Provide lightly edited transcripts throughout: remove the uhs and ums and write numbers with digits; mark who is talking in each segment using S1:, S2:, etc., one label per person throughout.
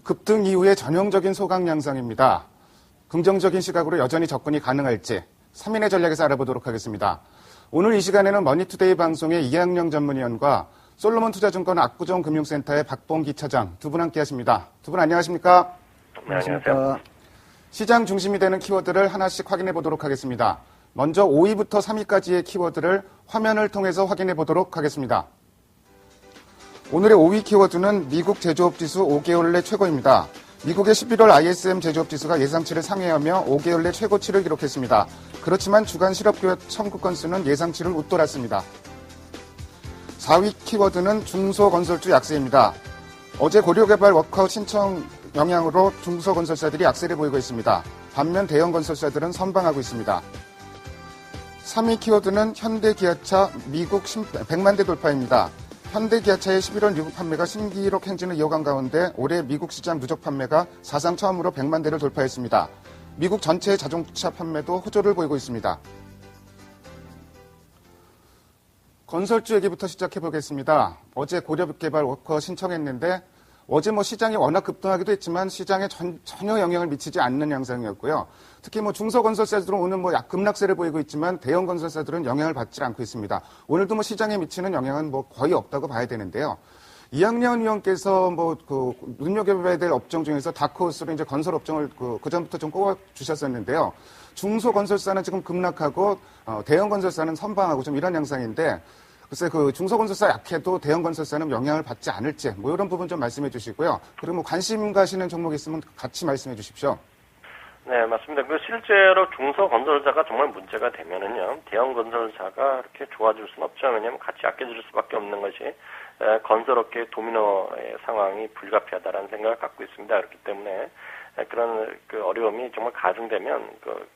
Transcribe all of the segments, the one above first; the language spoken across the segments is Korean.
S1: 급등 이후의 전형적인 소강 양상입니다. 긍정적인 시각으로 여전히 접근이 가능할지 3인의 전략에서 알아보도록 하겠습니다. 오늘 이 시간에는 머니투데이 방송의 이학영 전문위원과 솔로몬 투자증권 압구정 금융센터의 박봉기 차장 두 분 함께 하십니다. 두 분 안녕하십니까?
S2: 네, 안녕하세요.
S1: 시장 중심이 되는 키워드를 하나씩 확인해 보도록 하겠습니다. 먼저 5위부터 3위까지의 키워드를 화면을 통해서 확인해 보도록 하겠습니다. 오늘의 5위 키워드는 미국 제조업 지수 5개월 내 최고입니다. 미국의 11월 ISM 제조업 지수가 예상치를 상회하며 5개월 내 최고치를 기록했습니다. 그렇지만 주간 실업교육 청구 건수는 예상치를 웃돌았습니다. 4위 키워드는 중소건설주 약세입니다. 어제 고려개발 워크아웃 신청 영향으로 중소건설사들이 약세를 보이고 있습니다. 반면 대형건설사들은 선방하고 있습니다. 3위 키워드는 현대기아차 미국 100만 대 돌파입니다. 현대기아차의 11월 미국 판매가 신기록 행진을 이어간 가운데 올해 미국 시장 누적 판매가 사상 처음으로 100만 대를 돌파했습니다. 미국 전체의 자동차 판매도 호조를 보이고 있습니다. 건설주 얘기부터 시작해 보겠습니다. 어제 고려개발 워크아웃 신청했는데 어제 시장이 워낙 급등하기도 했지만 시장에 전혀 영향을 미치지 않는 양상이었고요. 특히 중소건설사들은 오늘 급락세를 보이고 있지만 대형건설사들은 영향을 받지 않고 있습니다. 오늘도 시장에 미치는 영향은 거의 없다고 봐야 되는데요. 이학년 위원께서 눈여겨봐야 될 업종 중에서 다크호스로 이제 건설업종을 그 전부터 좀 꼽아주셨었는데요. 중소건설사는 지금 급락하고 대형건설사는 선방하고 좀 이런 양상인데 글쎄 중소건설사 약해도 대형건설사는 영향을 받지 않을지 이런 부분 좀 말씀해 주시고요. 그리고 관심 가시는 종목 있으면 같이 말씀해 주십시오.
S2: 네, 맞습니다. 실제로 중소건설사가 정말 문제가 되면은요, 대형건설사가 이렇게 좋아질 수는 없죠. 왜냐하면 같이 약해질 수밖에 없는 것이 건설업계의 도미노의 상황이 불가피하다라는 생각을 갖고 있습니다. 그렇기 때문에 그런 어려움이 정말 가중되면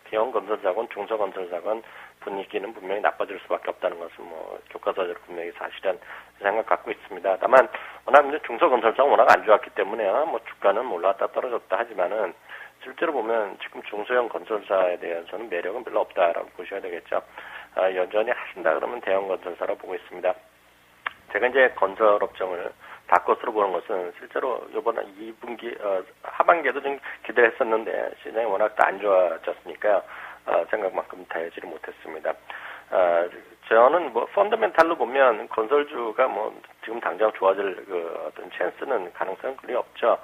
S2: 대형건설사건 중소건설사건 분위기는 분명히 나빠질 수밖에 없다는 것은 교과서적으로 분명히 사실은 생각 갖고 있습니다. 다만 워낙 이제 중소건설사가 워낙 안 좋았기 때문에 주가는 올랐다 떨어졌다 하지만은 실제로 보면 지금 중소형 건설사에 대해서는 매력은 별로 없다라고 보셔야 되겠죠. 여전히 하신다 그러면 대형건설사로 보고 있습니다. 제가 이제 건설업종을 다크호스로 보는 것은 실제로 이번에 2분기 하반기에도 좀 기대했었는데 시장이 워낙 안 좋아졌으니까 생각만큼 다르지를 못했습니다. 저는 펀더멘탈로 보면 건설주가 지금 당장 좋아질 어떤 찬스는 가능성은 거의 없죠.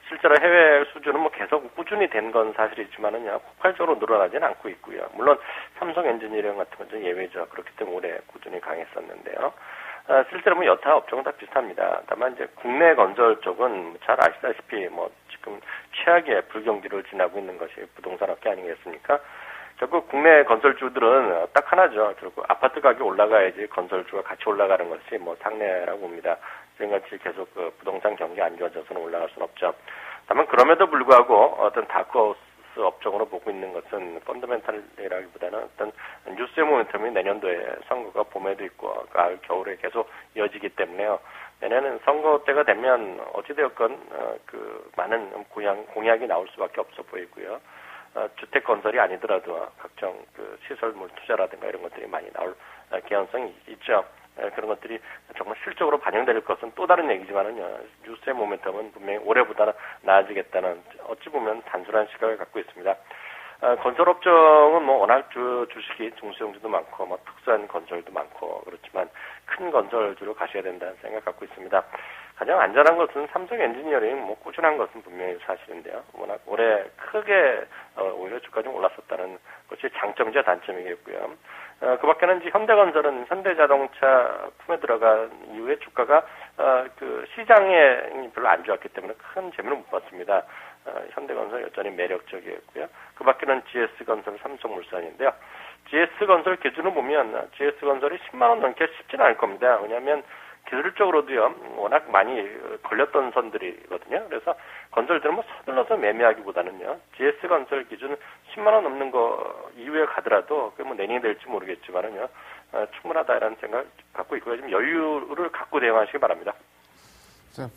S2: 실제로 해외 수주는 계속 꾸준히 된 건 사실이지만은요, 폭발적으로 늘어나지는 않고 있고요. 물론 삼성 엔지니어링 같은 건 좀 예외죠. 그렇기 때문에 올해 꾸준히 강했었는데요. 실제로 여타 업종은 다 비슷합니다. 다만 이제 국내 건설 쪽은 잘 아시다시피 지금 최악의 불경기를 지나고 있는 것이 부동산 업계 아니겠습니까? 결국 국내 건설주들은 딱 하나죠. 결국 아파트 가격이 올라가야지 건설주가 같이 올라가는 것이 당내라고 봅니다. 지금같이 계속 부동산 경기 안 좋아져서는 올라갈 수는 없죠. 다만 그럼에도 불구하고 어떤 다크호스 업종으로 보고 있는 것은 펀더멘탈이라기보다는 어떤 뉴스의 모멘텀이 내년도에 선거가 봄에도 있고 가을, 겨울에 계속 이어지기 때문에요. 내년은 선거 때가 되면 어찌되었건 많은 공약이 나올 수밖에 없어 보이고요. 주택 건설이 아니더라도 각종 시설물 투자라든가 이런 것들이 많이 나올 개연성이 있죠. 그런 것들이 정말 실적으로 반영될 것은 또 다른 얘기지만은요, 뉴스의 모멘텀은 분명히 올해보다 나아지겠다는 어찌 보면 단순한 시각을 갖고 있습니다. 건설업종은 워낙 주식이 중소형주도 많고 특수한 건설도 많고 그렇지만 큰 건설주로 가셔야 된다는 생각 갖고 있습니다. 가장 안전한 것은 삼성 엔지니어링 꾸준한 것은 분명히 사실인데요. 워낙 올해 크게 오히려 주가 좀 올랐었다는 것이 장점이자 단점이겠고요. 그 밖에는 이제 현대건설은 현대자동차 품에 들어간 이후에 주가가 시장에 별로 안 좋았기 때문에 큰 재미를 못 봤습니다. 현대건설 여전히 매력적이었고요. 그 밖에는 GS건설, 삼성물산인데요. GS건설 기준으로 보면 GS건설이 10만 원 넘게 쉽지는 않을 겁니다. 왜냐하면 기술적으로도요, 워낙 많이 걸렸던 선들이거든요. 그래서 건설들은 서둘러서 매매하기보다는요, GS건설 기준 10만 원 넘는 거 이후에 가더라도 그게 내년이 될지 모르겠지만은요, 충분하다라는 생각 갖고 있고요. 좀 여유를 갖고 대응하시기 바랍니다.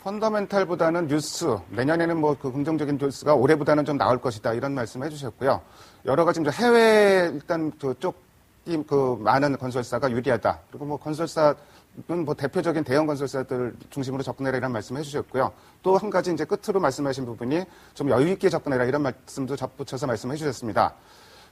S1: 펀더멘탈보다는 뉴스, 내년에는 긍정적인 뉴스가 올해보다는 좀 나올 것이다 이런 말씀 해주셨고요. 여러 가지 해외 일단 그쪽 많은 건설사가 유리하다. 그리고 뭐 건설사는 뭐 대표적인 대형 건설사들 중심으로 접근해라 이런 말씀을 해주셨고요. 또 한 가지 이제 끝으로 말씀하신 부분이 좀 여유 있게 접근해라 이런 말씀도 접붙여서 말씀해 주셨습니다.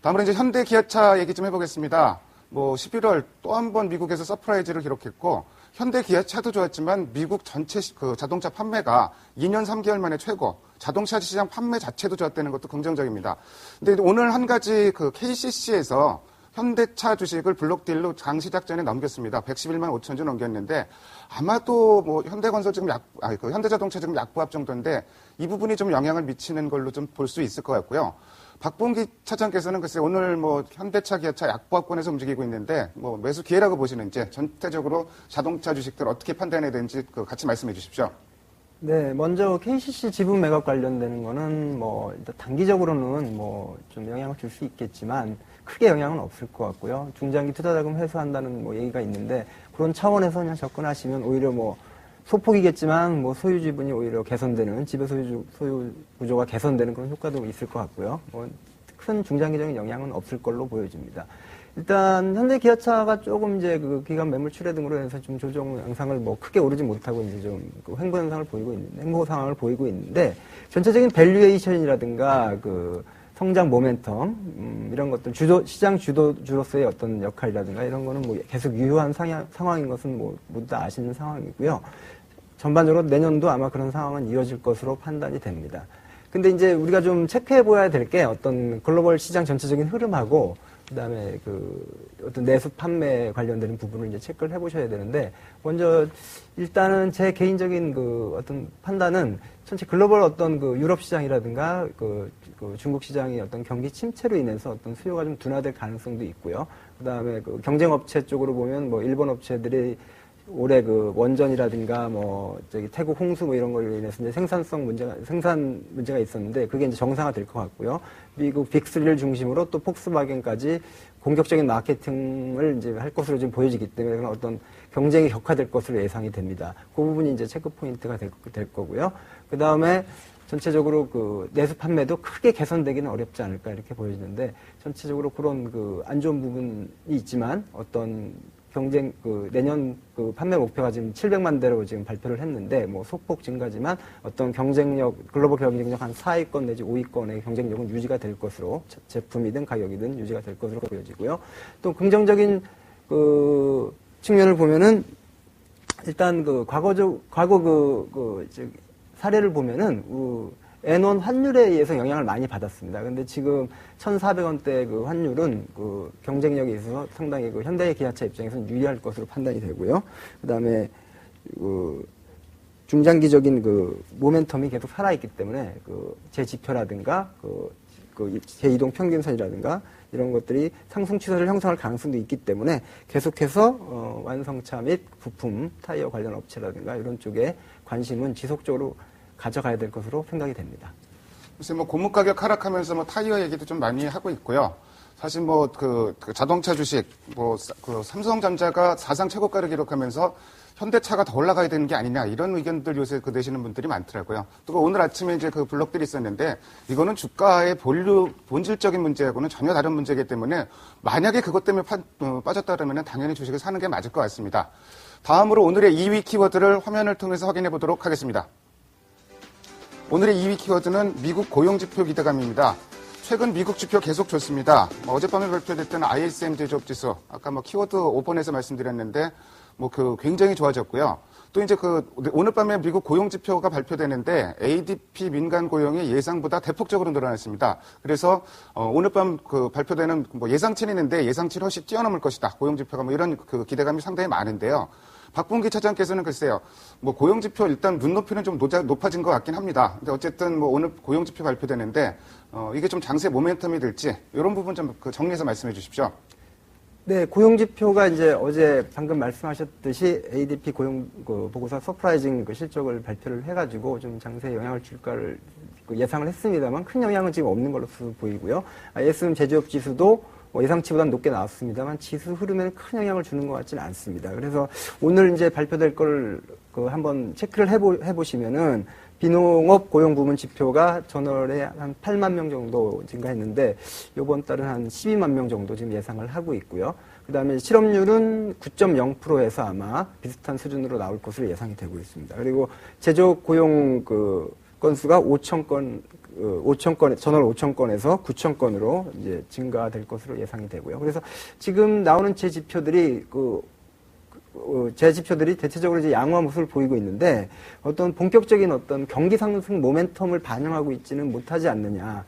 S1: 다음으로 이제 현대 기아차 얘기 좀 해보겠습니다. 뭐 11월 또 한 번 미국에서 서프라이즈를 기록했고 현대 기아차도 좋았지만 미국 전체 그 자동차 판매가 2년 3개월 만에 최고, 자동차 시장 판매 자체도 좋았다는 것도 긍정적입니다. 근데 오늘 한 가지 그 KCC에서 현대차 주식을 블록딜로 장 시작 전에 넘겼습니다. 111만 5천 주 넘겼는데 아마도 뭐 현대건설 지금 현대자동차 지금 약보합 정도인데 이 부분이 좀 영향을 미치는 걸로 좀 볼 수 있을 것 같고요. 박봉기 차장께서는 글쎄 오늘 뭐 현대차, 기아차 약보합권에서 움직이고 있는데 뭐 매수 기회라고 보시는지 전체적으로 자동차 주식들 어떻게 판단해야 되는지 같이 말씀해 주십시오.
S3: 네, 먼저 KCC 지분 매각 관련되는 거는 뭐 일단 단기적으로는 뭐 좀 영향을 줄 수 있겠지만 크게 영향은 없을 것 같고요. 중장기 투자자금 회수한다는 뭐 얘기가 있는데 그런 차원에서 그냥 접근하시면 오히려 뭐 소폭이겠지만 뭐 소유 지분이 오히려 개선되는 지배 소유 구조가 개선되는 그런 효과도 있을 것 같고요. 뭐 큰 중장기적인 영향은 없을 걸로 보여집니다. 일단 현대 기아차가 조금 이제 그 기관 매물 출회 등으로 해서 좀 조정 양상을 뭐 크게 오르지 못하고 이제 좀 그 횡보 현상을 보이고 있는 횡보 상황을 보이고 있는데 전체적인 밸류에이션이라든가 그 성장 모멘텀 이런 것들 시장 주도주로서의 어떤 역할이라든가 이런 거는 뭐 계속 유효한 상황인 것은 뭐 모두 다 아시는 상황이고요. 전반적으로 내년도 아마 그런 상황은 이어질 것으로 판단이 됩니다. 근데 이제 우리가 좀 체크해 보아야 될 게 어떤 글로벌 시장 전체적인 흐름하고 그다음에 그 어떤 내수 판매 관련되는 부분을 이제 체크를 해보셔야 되는데 먼저 일단은 제 개인적인 그 어떤 판단은 전체 글로벌 어떤 그 유럽 시장이라든가 그 중국 시장의 어떤 경기 침체로 인해서 어떤 수요가 좀 둔화될 가능성도 있고요. 그다음에 그 경쟁 업체 쪽으로 보면 뭐 일본 업체들이 올해 그 원전이라든가 뭐 저기 태국 홍수 뭐 이런 걸로 인해서 이제 생산 문제가 있었는데 그게 이제 정상화 될 것 같고요. 미국 빅3를 중심으로 또 폭스바겐까지 공격적인 마케팅을 이제 할 것으로 지금 보여지기 때문에 어떤 경쟁이 격화될 것으로 예상이 됩니다. 그 부분이 이제 체크 포인트가 될 거고요. 그 다음에 전체적으로 그 내수 판매도 크게 개선되기는 어렵지 않을까 이렇게 보여지는데 전체적으로 그런 그 안 좋은 부분이 있지만 어떤 경쟁 그 내년 그 판매 목표가 지금 700만 대로 지금 발표를 했는데 뭐 소폭 증가지만 어떤 경쟁력 글로벌 경쟁력 한 4위권 내지 5위권의 경쟁력은 유지가 될 것으로 제품이든 가격이든 유지가 될 것으로 보여지고요. 또 긍정적인 그 측면을 보면은 일단 그 과거 그 사례를 보면은 N1 환율에 의해서 영향을 많이 받았습니다. 근데 지금 1,400원대 그 환율은 그 경쟁력에 있어서 상당히 그 현대 기아차 입장에서는 유리할 것으로 판단이 되고요. 그 다음에 그 중장기적인 그 모멘텀이 계속 살아있기 때문에 그 제지표라든가 그 제이동 평균선이라든가 이런 것들이 상승 추세를 형성할 가능성도 있기 때문에 계속해서 완성차 및 부품, 타이어 관련 업체라든가 이런 쪽에 관심은 지속적으로 가져가야 될 것으로 생각이 됩니다.
S1: 글쎄 뭐 고무 가격 하락하면서 뭐 타이어 얘기도 좀 많이 하고 있고요. 사실 뭐 그 자동차 주식 뭐 그 삼성전자가 사상 최고가를 기록하면서 현대차가 더 올라가야 되는 게 아니냐 이런 의견들 요새 그 내시는 분들이 많더라고요. 또 오늘 아침에 이제 그 블록들이 있었는데 이거는 주가의 본질적인 문제하고는 전혀 다른 문제이기 때문에 만약에 그것 때문에 빠졌다 그러면 당연히 주식을 사는 게 맞을 것 같습니다. 다음으로 오늘의 2위 키워드를 화면을 통해서 확인해 보도록 하겠습니다. 오늘의 2위 키워드는 미국 고용지표 기대감입니다. 최근 미국 지표 계속 좋습니다. 어젯밤에 발표됐던 ISM 제조업지수, 아까 뭐 키워드 5번에서 말씀드렸는데, 굉장히 좋아졌고요. 또 이제 오늘 밤에 미국 고용지표가 발표되는데, ADP 민간 고용이 예상보다 대폭적으로 늘어났습니다. 그래서, 오늘 밤 발표되는 예상치는 있는데, 예상치를 훨씬 뛰어넘을 것이다. 고용지표가 이런 기대감이 상당히 많은데요. 박봉기 차장께서는 글쎄요, 고용지표 일단 눈높이는 좀 높아진 것 같긴 합니다. 근데 어쨌든 오늘 고용지표 발표되는데, 이게 좀 장세 모멘텀이 될지, 이런 부분 좀 정리해서 말씀해 주십시오.
S3: 네, 고용지표가 이제 어제 방금 말씀하셨듯이 ADP 고용 보고서 서프라이징 실적을 발표를 해가지고 좀 장세에 영향을 줄까를 예상을 했습니다만 큰 영향은 지금 없는 걸로 보이고요. ISM 제조업 지수도 예상치보다는 높게 나왔습니다만 지수 흐름에는 큰 영향을 주는 것 같지는 않습니다. 그래서 오늘 이제 발표될 걸 한번 체크를 해보시면은 비농업 고용 부문 지표가 전월에 한 8만 명 정도 증가했는데 이번 달은 한 12만 명 정도 지금 예상을 하고 있고요. 그다음에 실업률은 9.0%에서 아마 비슷한 수준으로 나올 것으로 예상이 되고 있습니다. 그리고 제조 고용 건수가 5천 건, 전월 5천 건에서 9천 건으로 이제 증가될 것으로 예상이 되고요. 그래서 지금 나오는 제 지표들이 대체적으로 이제 양호한 모습을 보이고 있는데 어떤 본격적인 어떤 경기 상승 모멘텀을 반영하고 있지는 못하지 않느냐.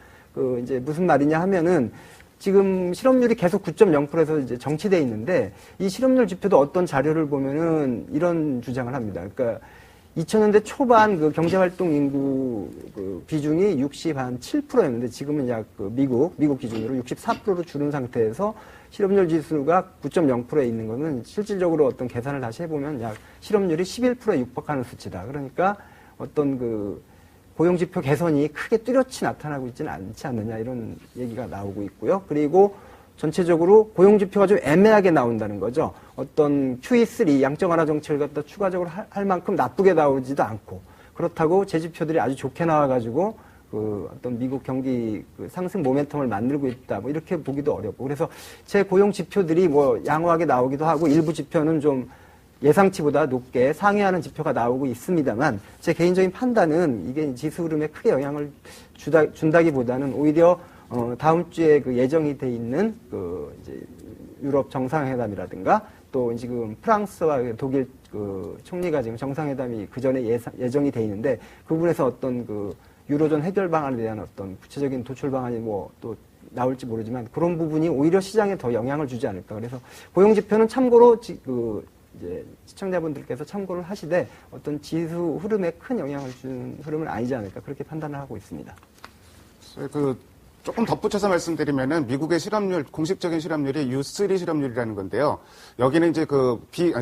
S3: 이제 무슨 말이냐 하면은 지금 실업률이 계속 9.0%에서 이제 정치돼 있는데 이 실업률 지표도 어떤 자료를 보면은 이런 주장을 합니다. 그러니까 2000년대 초반 그 경제활동 인구 비중이 67%였는데 지금은 약 미국 기준으로 64%로 줄은 상태에서 실업률 지수가 9.0%에 있는 거는 실질적으로 어떤 계산을 다시 해보면 약 실업률이 11%에 육박하는 수치다. 그러니까 어떤 고용지표 개선이 크게 뚜렷이 나타나고 있지는 않지 않느냐 이런 얘기가 나오고 있고요. 그리고 전체적으로 고용지표가 좀 애매하게 나온다는 거죠. 어떤 QE3 양적 완화 정책을 갖다 추가적으로 할 만큼 나쁘게 나오지도 않고 그렇다고 제 지표들이 아주 좋게 나와가지고 어떤 미국 경기 상승 모멘텀을 만들고 있다. 뭐 이렇게 보기도 어렵고 그래서 제 고용 지표들이 뭐 양호하게 나오기도 하고 일부 지표는 좀 예상치보다 높게 상회하는 지표가 나오고 있습니다만 제 개인적인 판단은 이게 지수 흐름에 크게 영향을 준다기보다는 오히려 다음 주에 예정이 돼 있는 이제 유럽 정상회담이라든가 또 지금 프랑스와 독일 총리가 지금 정상회담이 그 전에 예정이 돼 있는데 그 부분에서 어떤 유로존 해결 방안에 대한 어떤 구체적인 도출 방안이 뭐 또 나올지 모르지만 그런 부분이 오히려 시장에 더 영향을 주지 않을까. 그래서 고용 지표는 참고로 이제 시청자분들께서 참고를 하시되 어떤 지수 흐름에 큰 영향을 주는 흐름은 아니지 않을까 그렇게 판단을 하고 있습니다.
S1: 조금 덧붙여서 말씀드리면은 미국의 실업률, 공식적인 실업률이 U3 실업률이라는 건데요. 여기는 이제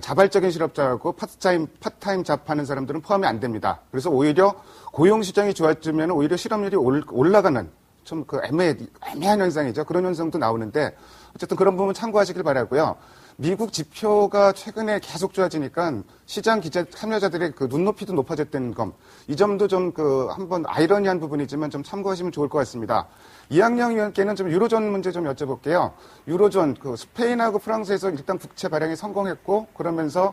S1: 자발적인 실업자하고 파트타임 잡하는 사람들은 포함이 안 됩니다. 그래서 오히려 고용 시장이 좋아지면 오히려 실업률이 올라가는 좀 애매한 현상이죠. 그런 현상도 나오는데 어쨌든 그런 부분 참고하시길 바라고요. 미국 지표가 최근에 계속 좋아지니까 시장 참여자들의 눈높이도 높아졌다는 점, 이 점도 좀 한번 아이러니한 부분이지만 좀 참고하시면 좋을 것 같습니다. 이학영 의원께는 좀 유로존 문제 좀 여쭤볼게요. 유로존, 스페인하고 프랑스에서 일단 국채 발행이 성공했고, 그러면서,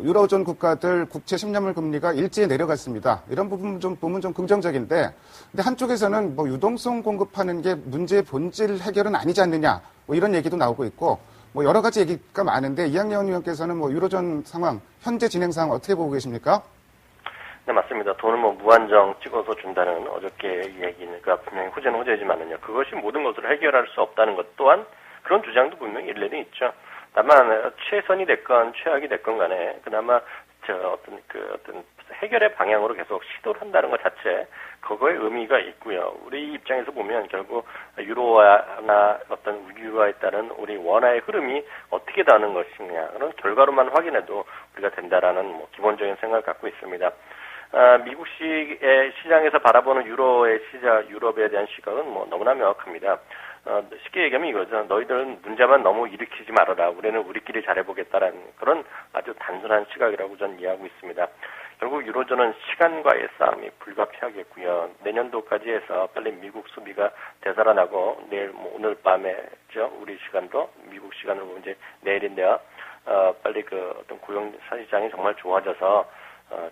S1: 유로존 국가들 국채 10년물 금리가 일제히 내려갔습니다. 이런 부분 좀 보면 좀 긍정적인데, 근데 한쪽에서는 유동성 공급하는 게 문제의 본질 해결은 아니지 않느냐, 뭐 이런 얘기도 나오고 있고, 뭐 여러 가지 얘기가 많은데, 이학영 의원께서는 유로존 상황, 현재 진행 상황 어떻게 보고 계십니까?
S2: 네, 맞습니다. 돈을 무한정 찍어서 준다는 어저께 얘기가 분명히 호재는 호재지만은요. 그것이 모든 것을 해결할 수 없다는 것 또한 그런 주장도 분명히 일리는 있죠. 다만 최선이 됐건 최악이 됐건 간에 그나마 어떤 해결의 방향으로 계속 시도를 한다는 것 자체 그거의 의미가 있고요. 우리 입장에서 보면 결국 유로화나 어떤 유로화에 따른 우리 원화의 흐름이 어떻게 다는 것이냐 그런 결과로만 확인해도 우리가 된다라는 기본적인 생각을 갖고 있습니다. 미국식의 시장에서 바라보는 유럽에 대한 시각은 너무나 명확합니다. 쉽게 얘기하면 이거죠. 너희들은 문제만 너무 일으키지 말아라. 우리는 우리끼리 잘해보겠다라는 그런 아주 단순한 시각이라고 저는 이해하고 있습니다. 결국 유로존은 시간과의 싸움이 불가피하겠고요. 내년도까지 해서 빨리 미국 소비가 되살아나고 내일 오늘 밤에죠. 우리 시간도 미국 시간으로 보면 이제 내일인데요. 빨리 어떤 고용 시장이 정말 좋아져서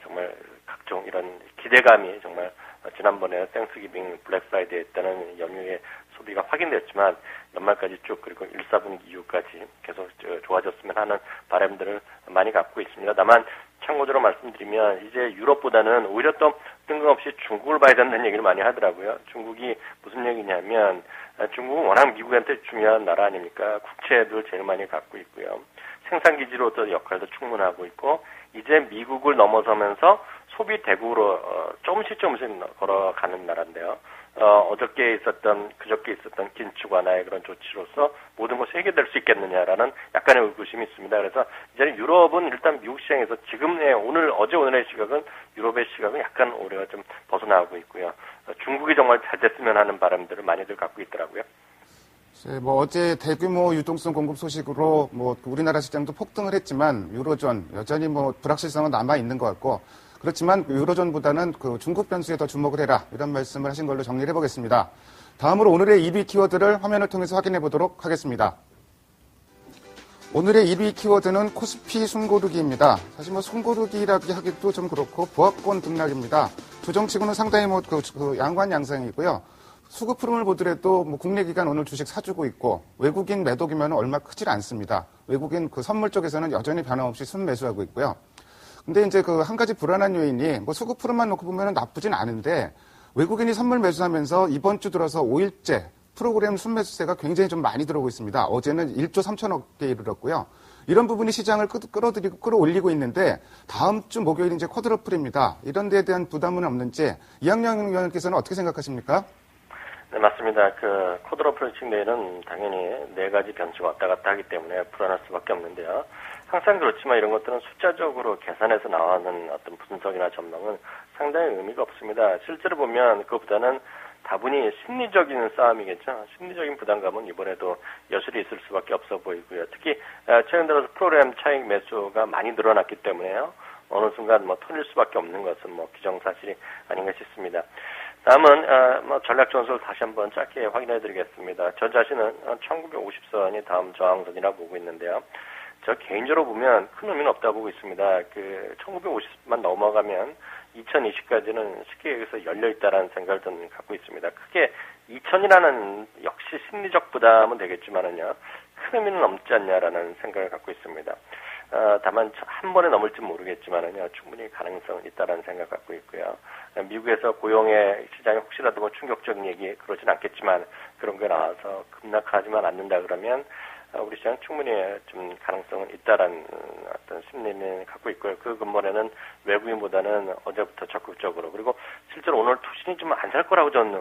S2: 정말 각종 이런 기대감이 정말 지난번에 땡스기빙 블랙 프라이데이 때는 연휴에 소비가 확인됐지만 연말까지 쭉 그리고 1사분기 이후까지 계속 좋아졌으면 하는 바람들을 많이 갖고 있습니다. 다만 참고적으로 말씀드리면 이제 유럽보다는 오히려 또 뜬금없이 중국을 봐야 된다는 얘기를 많이 하더라고요. 중국이 무슨 얘기냐면 중국은 워낙 미국한테 중요한 나라 아닙니까? 국채도 제일 많이 갖고 있고요. 생산기지로도 역할도 충분하고 있고 이제 미국을 넘어서면서 소비 대국으로 조금씩 걸어가는 나라인데요. 그저께 있었던 긴축 완화의 그런 조치로서 모든 것이 해결될 수 있겠느냐라는 약간의 의구심이 있습니다. 그래서 이제 유럽은 일단 미국 시장에서 지금의 오늘의 시각은 유럽의 시각은 약간 오래가 좀 벗어나고 있고요. 중국이 정말 잘 됐으면 하는 바람들을 많이들 갖고 있더라고요.
S1: 어제 대규모 유동성 공급 소식으로 우리나라 시장도 폭등을 했지만 유로존 여전히 불확실성은 남아 있는 것 같고 그렇지만 유로존보다는 그 중국 변수에 더 주목을 해라. 이런 말씀을 하신 걸로 정리를 해보겠습니다. 다음으로 오늘의 2위 키워드를 화면을 통해서 확인해 보도록 하겠습니다. 오늘의 1위 키워드는 코스피 숨고르기입니다. 사실 뭐 숨고르기라고 하기도 좀 그렇고 보합권 등락입니다. 조정치고는 상당히 뭐 양관 양상이고요. 수급 흐름을 보더라도 뭐 국내 기관 오늘 주식 사주고 있고 외국인 매도기면 얼마 크질 않습니다. 외국인 그 선물 쪽에서는 여전히 변함없이 순매수하고 있고요. 근데 이제 그 한 가지 불안한 요인이 뭐 수급 흐름만 놓고 보면 나쁘진 않은데 외국인이 선물 매수하면서 이번 주 들어서 5일째 프로그램 순매수세가 굉장히 좀 많이 들어오고 있습니다. 어제는 1조 3천억 개 이르렀고요. 이런 부분이 시장을 끌어올리고 있는데 다음 주 목요일 이제 쿼드러플입니다. 이런 데에 대한 부담은 없는지 이학영 의원께서는 어떻게 생각하십니까?
S2: 네, 맞습니다. 그 쿼드러플 측내에는 당연히 네 가지 변수가 왔다 갔다 하기 때문에 불안할 수밖에 없는데요. 항상 그렇지만 이런 것들은 숫자적으로 계산해서 나오는 어떤 분석이나 전망은 상당히 의미가 없습니다. 실제로 보면 그것보다는 다분히 심리적인 싸움이겠죠. 심리적인 부담감은 이번에도 여실히 있을 수밖에 없어 보이고요. 특히 최근 들어서 프로그램 차익 매수가 많이 늘어났기 때문에요. 어느 순간 뭐 터질 수밖에 없는 것은 뭐 기정사실이 아닌가 싶습니다. 다음은 뭐 전략 전술을 다시 한번 짧게 확인해드리겠습니다. 저 자신은 1950선이 다음 저항선이라 보고 있는데요. 저 개인적으로 보면 큰 의미는 없다고 보고 있습니다. 그 1950만 넘어가면 2020까지는 쉽게 여기서 열려있다라는 생각을 저는 갖고 있습니다. 크게 2000이라는 역시 심리적 부담은 되겠지만은요, 큰 의미는 없지 않냐라는 생각을 갖고 있습니다. 다만 한 번에 넘을지 모르겠지만은요, 충분히 가능성은 있다라는 생각을 갖고 있고요. 미국에서 고용의 시장이 혹시라도 뭐 충격적인 얘기 그러진 않겠지만 그런 게 나와서 급락하지만 않는다 그러면 우리 시장 충분히 좀 가능성은 있다라는 어떤 심리는 갖고 있고요. 그 근본에는 외국인보다는 어제부터 적극적으로 그리고 실제로 오늘 투신이 좀 안 살 거라고 저는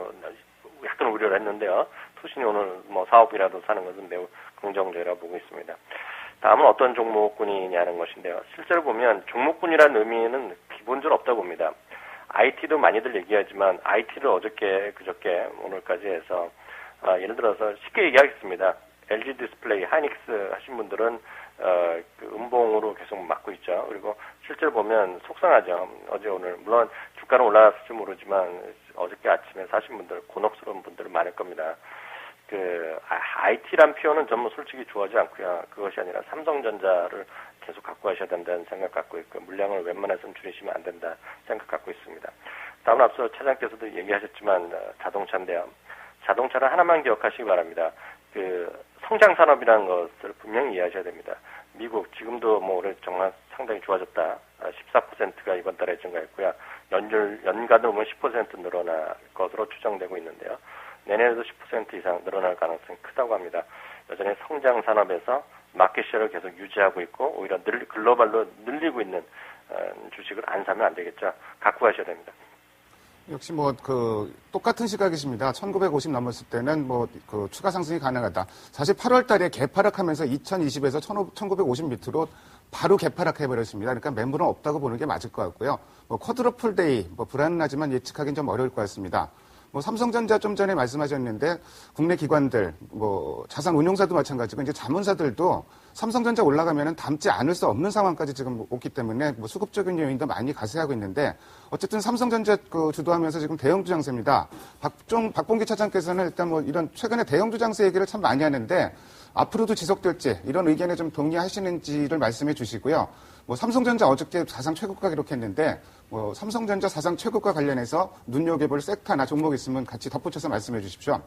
S2: 약간 우려를 했는데요. 투신이 오늘 뭐 사업이라도 사는 것은 매우 긍정적이라고 보고 있습니다. 다음은 어떤 종목군이냐는 것인데요. 실제로 보면 종목군이라는 의미는 기본적으로 없다고 봅니다. IT도 많이들 얘기하지만 IT를 어저께 그저께 오늘까지 해서 예를 들어서 쉽게 얘기하겠습니다. LG 디스플레이, 하이닉스 하신 분들은 그 음봉으로 계속 막고 있죠. 그리고 실제로 보면 속상하죠. 어제 오늘 물론 주가는 올라갔을지 모르지만 어저께 아침에 사신 분들 곤혹스러운 분들은 많을 겁니다. 그 IT란 표현은 전부 솔직히 좋아하지 않고요. 그것이 아니라 삼성전자를 계속 갖고 가셔야 된다는 생각 갖고 있고 물량을 웬만해서는 줄이시면 안 된다 생각 갖고 있습니다. 다음은 앞서 차장께서도 얘기하셨지만 자동차인데요. 자동차는 하나만 기억하시기 바랍니다. 그 성장 산업이라는 것을 분명히 이해하셔야 됩니다. 미국 지금도 뭐 올해 정말 상당히 좋아졌다. 14%가 이번 달에 증가했고요. 연간으로 보면 10% 늘어날 것으로 추정되고 있는데요. 내년에도 10% 이상 늘어날 가능성이 크다고 합니다. 여전히 성장 산업에서 마켓쉐어를 계속 유지하고 있고 오히려 글로벌로 늘리고 있는 주식을 안 사면 안 되겠죠. 갖고 가셔야 됩니다.
S1: 역시 뭐 그 똑같은 시각이십니다. 1950 넘었을 때는 뭐 그 추가 상승이 가능하다. 사실 8월 달에 개파락하면서 2020에서 1950 밑으로 바로 개파락해 버렸습니다. 그러니까 매물은 없다고 보는 게 맞을 것 같고요. 뭐 쿼드러플 데이 뭐 불안하지만 예측하기는 좀 어려울 것 같습니다. 뭐 삼성전자 좀 전에 말씀하셨는데 국내 기관들 뭐 자산 운용사도 마찬가지고 이제 자문사들도 삼성전자 올라가면은 담지 않을 수 없는 상황까지 지금 오기 때문에 뭐 수급적인 요인도 많이 가세하고 있는데 어쨌든 삼성전자 그 주도하면서 지금 대형주 장세입니다. 박봉기 차장께서는 일단 뭐 이런 최근에 대형주 장세 얘기를 참 많이 하는데 앞으로도 지속될지 이런 의견에 좀 동의하시는지를 말씀해 주시고요. 뭐 삼성전자 어저께 사상 최고가 기록했는데 뭐 삼성전자 사상 최고가 관련해서 눈여겨볼 섹터나 종목 있으면 같이 덧붙여서 말씀해 주십시오.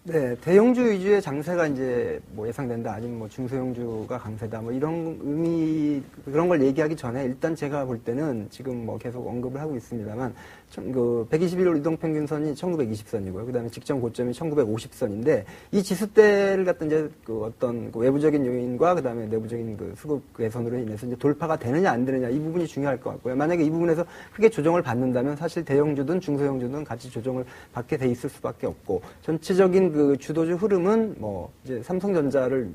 S3: 네, 대형주 위주의 장세가 이제 뭐 예상된다, 아니면 뭐 중소형주가 강세다, 뭐 이런 의미, 그런 걸 얘기하기 전에 일단 제가 볼 때는 지금 뭐 계속 언급을 하고 있습니다만, 그 121일 이동평균선이 1920선이고요. 그 다음에 직전 고점이 1950선인데, 이 지수대를 갖다 이제 그 어떤 그 외부적인 요인과 그 다음에 내부적인 그 수급 개선으로 인해서 이제 돌파가 되느냐 안 되느냐 이 부분이 중요할 것 같고요. 만약에 이 부분에서 크게 조정을 받는다면 사실 대형주든 중소형주든 같이 조정을 받게 돼 있을 수밖에 없고, 전체적인 그 주도주 흐름은 뭐 이제 삼성전자를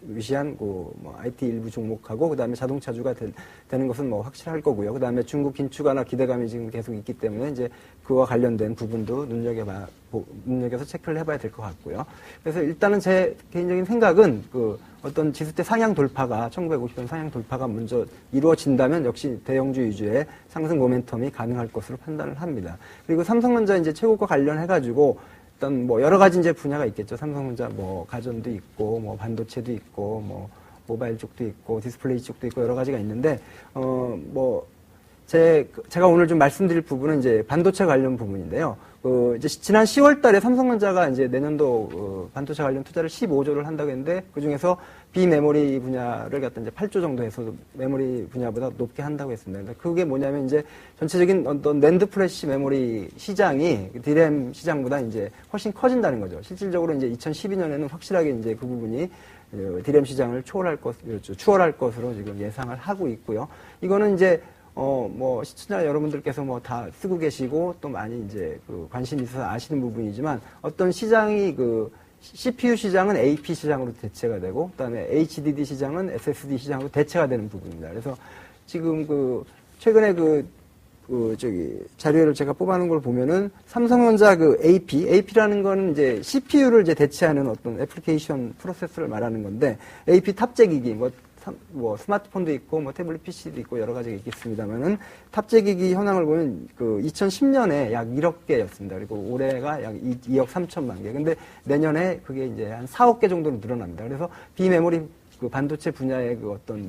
S3: 위시한 그 뭐 IT 일부 종목하고 그다음에 자동차주가 되는 것은 뭐 확실할 거고요. 그다음에 중국 긴축화나 기대감이 지금 계속 있기 때문에 이제 그와 관련된 부분도 눈여겨서 체크를 해봐야 될 것 같고요. 그래서 일단은 제 개인적인 생각은 그 어떤 지수대 상향 돌파가 1950원 상향 돌파가 먼저 이루어진다면 역시 대형주 위주의 상승 모멘텀이 가능할 것으로 판단을 합니다. 그리고 삼성전자 이제 최고가 관련해가지고 일단 뭐 여러 가지 이제 분야가 있겠죠. 삼성전자 뭐 가전도 있고 뭐 반도체도 있고 뭐 모바일 쪽도 있고 디스플레이 쪽도 있고 여러 가지가 있는데 제가 오늘 좀 말씀드릴 부분은 이제 반도체 관련 부분인데요. 이제 지난 10월 달에 삼성전자가 이제 내년도 반도체 관련 투자를 15조를 한다고 했는데 그 중에서 비메모리 분야를 갖다 이제 8조 정도 해서 메모리 분야보다 높게 한다고 했습니다. 근데 그게 뭐냐면 이제 전체적인 어떤 낸드 플래시 메모리 시장이 디램 시장보다 이제 훨씬 커진다는 거죠. 실질적으로 이제 2012년에는 확실하게 이제 그 부분이 디램 시장을 추월할 것으로 지금 예상을 하고 있고요. 이거는 이제 시청자 여러분들께서 뭐 다 쓰고 계시고 또 많이 이제 그 관심이 있어서 아시는 부분이지만 어떤 시장이 그 CPU 시장은 AP 시장으로 대체가 되고 그다음에 HDD 시장은 SSD 시장으로 대체가 되는 부분입니다. 그래서 지금 그 최근에 자료를 제가 뽑아놓은 걸 보면은 삼성전자 AP라는 거는 이제 CPU를 이제 대체하는 어떤 애플리케이션 프로세서를 말하는 건데 AP 탑재기기 뭐 스마트폰도 있고 뭐 태블릿 PC도 있고 여러 가지가 있겠습니다만은 탑재기기 현황을 보면 그 2010년에 약 1억 개였습니다. 그리고 올해가 약 2억 3천만 개. 근데 내년에 그게 이제 한 4억 개 정도로 늘어납니다. 그래서 비메모리 그 반도체 분야의 그 어떤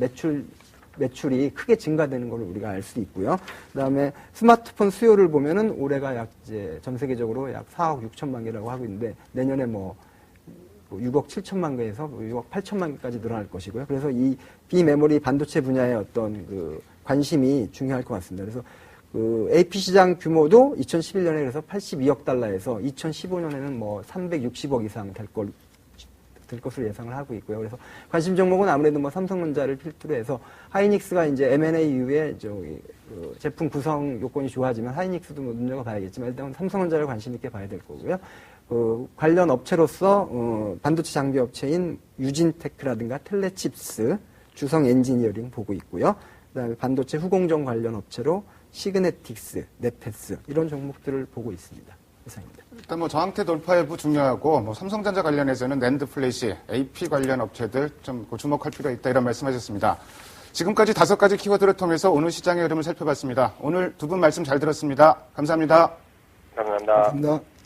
S3: 매출이 크게 증가되는 걸 우리가 알 수 있고요. 그다음에 스마트폰 수요를 보면은 올해가 약 이제 전 세계적으로 약 4억 6천만 개라고 하고 있는데 내년에 6억 7천만 개에서 6억 8천만 개까지 늘어날 것이고요. 그래서 이 비메모리 반도체 분야의 어떤 그 관심이 중요할 것 같습니다. 그래서 그 AP 시장 규모도 2011년에 그래서 82억 달러에서 2015년에는 뭐 360억 이상 될 것으로 예상을 하고 있고요. 그래서 관심 종목은 아무래도 뭐 삼성전자를 필두로 해서 하이닉스가 이제 M&A 이후에 제품 구성 요건이 좋아지면 하이닉스도 뭐 눈여겨봐야겠지만 일단 삼성전자를 관심 있게 봐야 될 거고요. 관련 업체로서 반도체 장비 업체인 유진테크라든가 텔레칩스, 주성 엔지니어링 보고 있고요. 그다음에 반도체 후공정 관련 업체로 시그네틱스, 네페스 이런 종목들을 보고 있습니다. 이상입니다.
S1: 일단 뭐 저항대 돌파 여부 중요하고 뭐 삼성전자 관련해서는 낸드 플래시, AP 관련 업체들 좀 주목할 필요가 있다 이런 말씀하셨습니다. 지금까지 5가지 키워드를 통해서 오늘 시장의 흐름을 살펴봤습니다. 오늘 두 분 말씀 잘 들었습니다. 감사합니다.
S2: 감사합니다.
S3: 감사합니다.